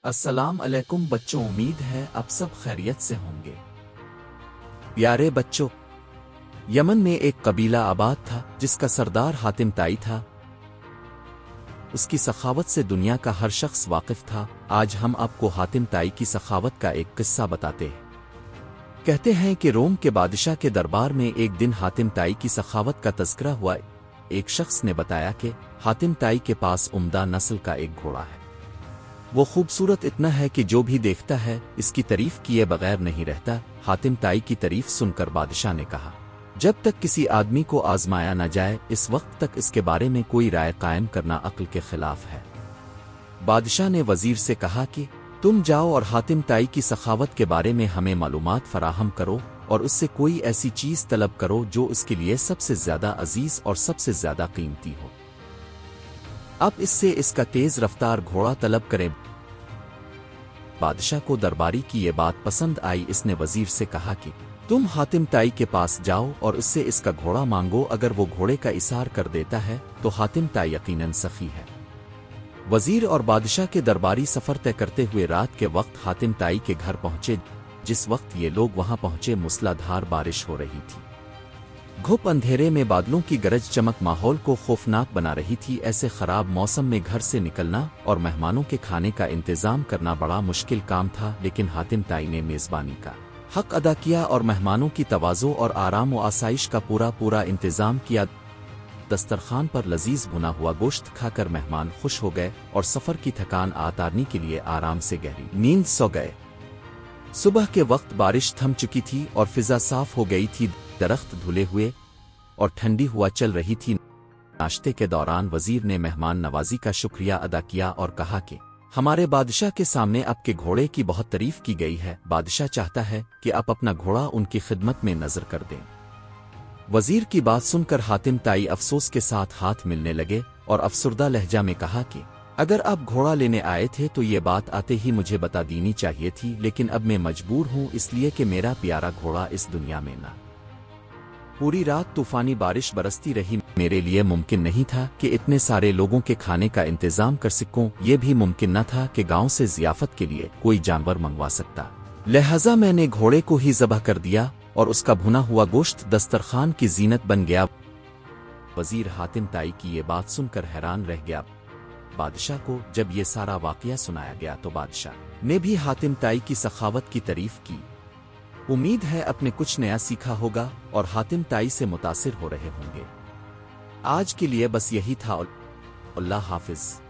السلام علیکم بچوں، امید ہے اب سب خیریت سے ہوں گے۔ پیارے بچوں، یمن میں ایک قبیلہ آباد تھا جس کا سردار حاتم طائی تھا۔ اس کی سخاوت سے دنیا کا ہر شخص واقف تھا۔ آج ہم آپ کو حاتم طائی کی سخاوت کا ایک قصہ بتاتے ہیں۔ کہتے ہیں کہ روم کے بادشاہ کے دربار میں ایک دن حاتم طائی کی سخاوت کا تذکرہ ہوا۔ ایک شخص نے بتایا کہ حاتم طائی کے پاس عمدہ نسل کا ایک گھوڑا ہے۔ وہ خوبصورت اتنا ہے کہ جو بھی دیکھتا ہے اس کی تعریف کیے بغیر نہیں رہتا۔ حاتم طائی کی تعریف سن کر بادشاہ نے کہا، جب تک کسی آدمی کو آزمایا نہ جائے اس وقت تک اس کے بارے میں کوئی رائے قائم کرنا عقل کے خلاف ہے۔ بادشاہ نے وزیر سے کہا کہ تم جاؤ اور حاتم طائی کی سخاوت کے بارے میں ہمیں معلومات فراہم کرو اور اس سے کوئی ایسی چیز طلب کرو جو اس کے لیے سب سے زیادہ عزیز اور سب سے زیادہ قیمتی ہو۔ اب اس سے اس کا تیز رفتار گھوڑا طلب کریں۔ بادشاہ کو درباری کی یہ بات پسند آئی۔ اس نے وزیر سے کہا کہ تم حاتم طائی کے پاس جاؤ اور اس سے اس کا گھوڑا مانگو۔ اگر وہ گھوڑے کا اثار کر دیتا ہے تو حاتم طائی یقیناً سخی ہے۔ وزیر اور بادشاہ کے درباری سفر طے کرتے ہوئے رات کے وقت حاتم طائی کے گھر پہنچے۔ جس وقت یہ لوگ وہاں پہنچے موسلا دھار بارش ہو رہی تھی۔ گھپ اندھیرے میں بادلوں کی گرج چمک ماحول کو خوفناک بنا رہی تھی۔ ایسے خراب موسم میں گھر سے نکلنا اور مہمانوں کے کھانے کا انتظام کرنا بڑا مشکل کام تھا، لیکن حاتم طائی نے میزبانی کا حق ادا کیا اور مہمانوں کی تواضع اور آرام و آسائش کا پورا انتظام کیا۔ دسترخوان پر لذیذ بھنا ہوا گوشت کھا کر مہمان خوش ہو گئے اور سفر کی تھکان اتارنے کے لیے آرام سے گہری نیند سو گئے۔ صبح کے وقت بارش تھم چکی تھی اور فضا صاف ہو گئی تھی۔ درخت دھلے ہوئے اور ٹھنڈی ہوا چل رہی تھی۔ ناشتے کے دوران وزیر نے مہمان نوازی کا شکریہ ادا کیا اور کہا کہ ہمارے بادشاہ کے سامنے آپ کے گھوڑے کی بہت تعریف کی گئی ہے۔ بادشاہ چاہتا ہے کہ آپ اپنا گھوڑا ان کی خدمت میں نظر کر دیں۔ وزیر کی بات سن کر حاتم طائی افسوس کے ساتھ ہاتھ ملنے لگے اور افسردہ لہجہ میں کہا کہ اگر آپ گھوڑا لینے آئے تھے تو یہ بات آتے ہی مجھے بتا دینی چاہیے تھی، لیکن اب میں مجبور ہوں اس لیے کہ میرا پیارا گھوڑا اس دنیا میں نہ۔ پوری رات طوفانی بارش برستی رہی۔ میرے لیے ممکن نہیں تھا کہ اتنے سارے لوگوں کے کھانے کا انتظام کر سکوں۔ یہ بھی ممکن نہ تھا کہ گاؤں سے ضیافت کے لیے کوئی جانور منگوا سکتا، لہذا میں نے گھوڑے کو ہی ذبح کر دیا اور اس کا بھنا ہوا گوشت دسترخوان کی زینت بن گیا۔ وزیر حاتم طائی کی یہ بات سن کر حیران رہ گیا۔ بادشاہ کو جب یہ سارا واقعہ سنایا گیا تو بادشاہ نے بھی حاتم طائی کی سخاوت کی تعریف کی۔ امید ہے آپ نے کچھ نیا سیکھا ہوگا اور حاتم طائی سے متاثر ہو رہے ہوں گے۔ آج کے لیے بس یہی تھا۔ اللہ حافظ۔